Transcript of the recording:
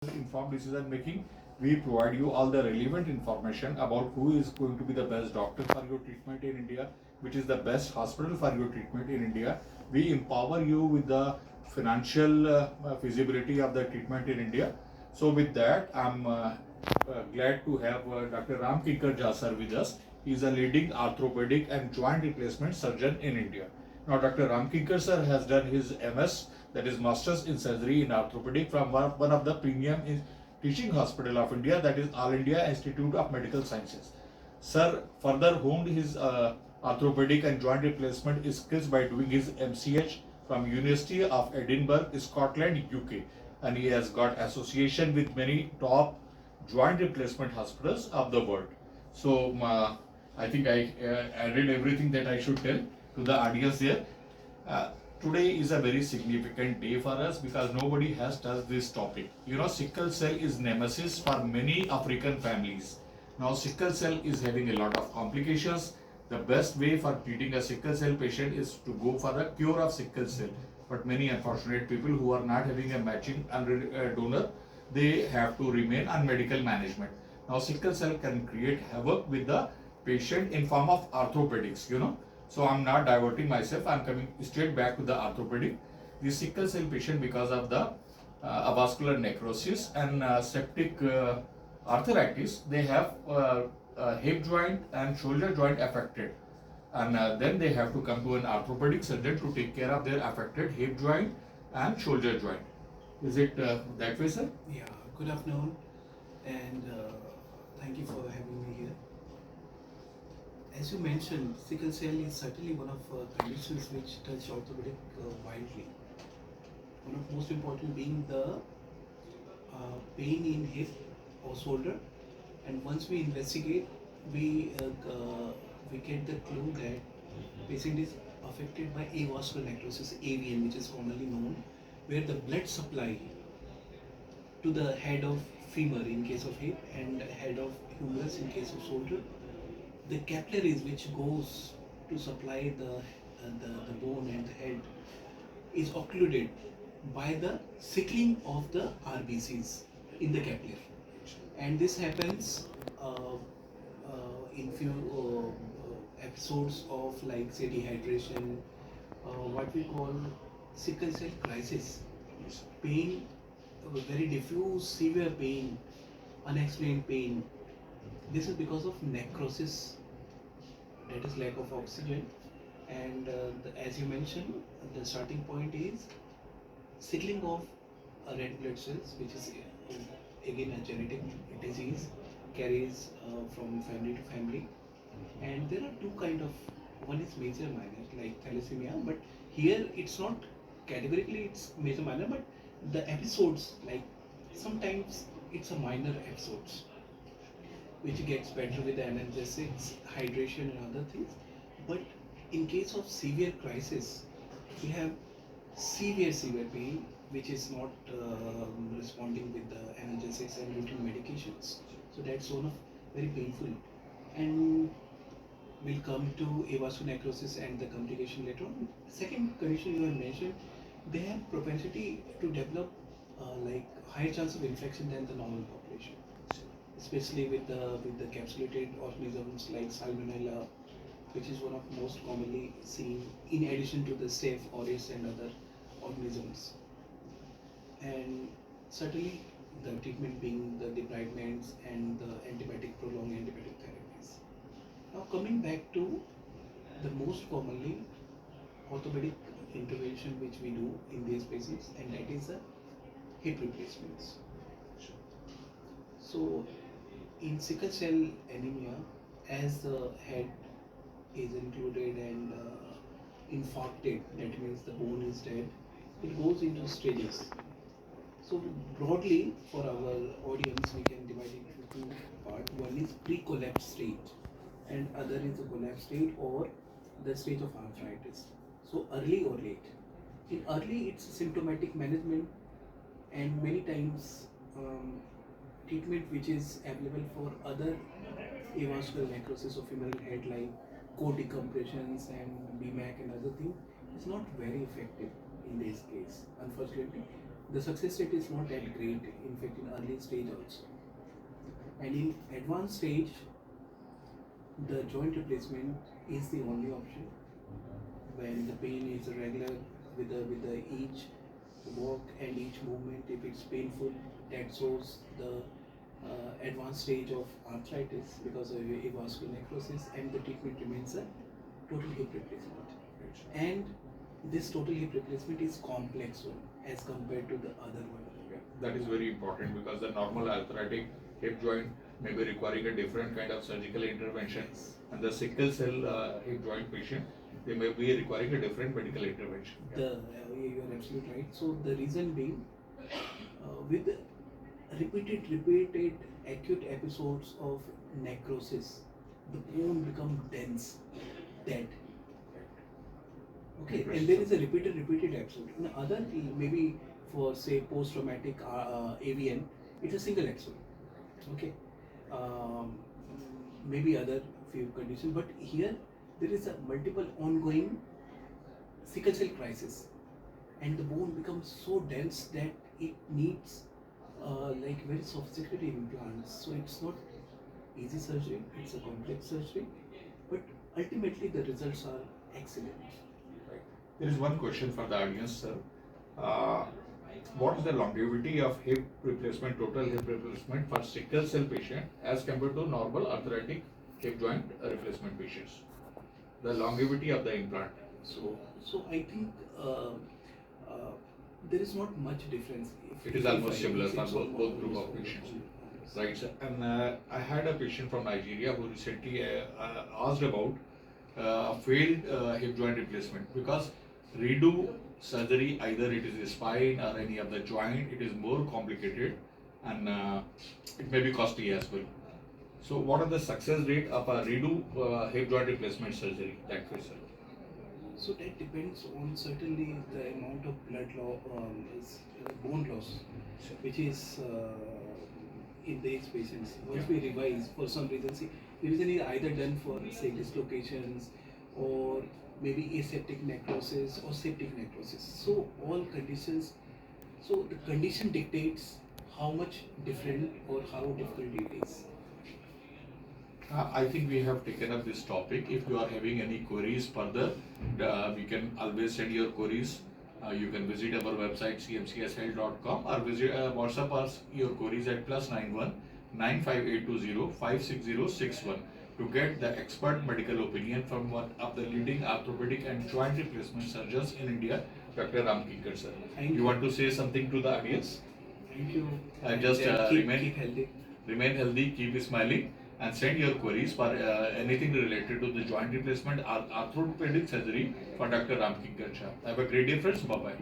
informed decision making. We provide you all the relevant information about who is going to be the best doctor for your treatment in India, which is the best hospital for your treatment in India. We empower you with the financial feasibility of the treatment in India. So with that, I'm glad to have Dr. Ram Kinkar Jha sir with us. He is a leading orthopedic and joint replacement surgeon in India. Now, Dr. Ram Kinkar sir has done his MS, that is Masters in Surgery in Orthopedic, from one of the premium teaching hospital of India, that is All India Institute of Medical Sciences. Sir further honed his orthopedic and joint replacement skills by doing his MCH from University of Edinburgh, Scotland, UK, and he has got association with many top joint replacement hospitals of the world. So I think I added everything that I should tell to the audience here. Uh, Today is a very significant day for us because nobody has touched this topic. You know, sickle cell is nemesis for many African families. Now, sickle cell is having a lot of complications. The best way for treating a sickle cell patient is to go for a cure of sickle cell. But many unfortunate people who are not having a matching donor, they have to remain on medical management. Now, sickle cell can create havoc with the patient in form of orthopedics, you know. So I'm not diverting myself. I'm coming straight back to the orthopedic. The sickle cell patient, because of the avascular necrosis and septic arthritis, they have hip joint and shoulder joint affected, and then they have to come to an orthopedic surgeon to take care of their affected hip joint and shoulder joint. Is it that way, sir? Yeah, good afternoon, and thank you for having me here. As you mentioned, sickle cell is certainly one of conditions which touch orthopedic widely. One of most important being the pain in hip or shoulder, and once we investigate, we we get the clue that patient is affected by avascular necrosis (AVN), which is commonly known, where the blood supply to the head of femur in case of hip and head of humerus in case of shoulder, the capillaries which goes to supply the bone and the head is occluded by the sickling of the RBCs in the capillary, and this happens in few episodes of, like, say, dehydration, what we call sickle cell crisis, pain, very diffuse severe pain, unexplained pain. This is because of necrosis, that is lack of oxygen, and as you mentioned, the starting point is sickling of red blood cells, which is again a genetic disease, carries from family to family, and there are two kind of, one is major minor like thalassemia, but here it's not categorically it's major minor, but the episodes, like, sometimes it's a minor episodes which gets better with the analgesics, hydration, and other things. But in case of severe crisis, we have severe pain, which is not responding with the analgesics and routine medications. So that's one of very painful. And we'll come to avascular necrosis and the complication later on. Second condition you have mentioned, they have propensity to develop like higher chance of infection than the normal population, especially with the capsulated organisms like Salmonella, which is one of most commonly seen in addition to the Staph aureus and other organisms. And certainly the treatment being the debridements and the prolonged antibiotic therapies. Now coming back to the most commonly orthopedic intervention which we do in these patients, and that is the hip replacements. So in sickle cell anemia, as the head is included and infarcted, that means the bone is dead, it goes into stages. So broadly, for our audience, we can divide it into two parts. One is pre-collapse state, and other is the collapse state or the stage of arthritis. So early or late. In early, it's symptomatic management, and many times treatment which is available for other avascular necrosis of femoral head, like core decompressions and BMAC and other things, is not very effective in this case, unfortunately. the success rate is not that great, in fact, in early stage also. And in advanced stage, the joint replacement is the only option. When the pain is regular with the each walk and each movement, if it's painful, that shows the advanced stage of arthritis because of avascular necrosis, and the treatment remains a total hip replacement. And this total hip replacement is complex one as compared to the other one. That is very important because the normal arthritic hip joint may be requiring a different kind of surgical intervention, and the sickle cell hip joint patient, they may be requiring a different medical intervention. You are absolutely right. So the reason being, with repeated acute episodes of necrosis, the bone become dense, dead. Okay, and there is a repeated episode. In other, maybe for say post-traumatic AVN, it's a single episode. Okay, maybe other few conditions, but here there is a multiple ongoing sickle cell crisis, and the bone becomes so dense that it needs like very sophisticated implants. So it's not easy surgery; it's a complex surgery, but ultimately the results are excellent. There is one question for the audience, sir. What is the longevity of hip replacement, total hip replacement for sickle cell patient as compared to normal arthritic hip joint replacement patients? The longevity of the implant. So I think there is not much difference. It is almost similar for both group of patients. Right, sir. And I had a patient from Nigeria who recently asked about failed hip joint replacement, because redo surgery, either it is the spine or any other joint, it is more complicated, and it may be costly as well. So what are the success rate of a redo hip joint replacement surgery, that way, sir? So that depends on certainly the amount of bone loss, which is in these patients. Once we revise, for some reason, see, revision is either done for say dislocations or maybe aseptic necrosis or septic necrosis. So all conditions, so the condition dictates how much different or how difficult it is. I think we have taken up this topic. If you are having any queries further, we can always send your queries. You can visit our website cmcshealth.com or visit WhatsApp us your queries at +91 95820 56061 to get the expert medical opinion from one of the leading orthopedic and joint replacement surgeons in India, Dr. Ram Kinkar, sir. Thank You want to say something to the audience? Thank you. Just keep healthy. Remain healthy, keep smiling, and send your queries for anything related to the joint replacement or orthopedic surgery for Dr. Ram Kinkar. Have a great day, friends. Bye bye.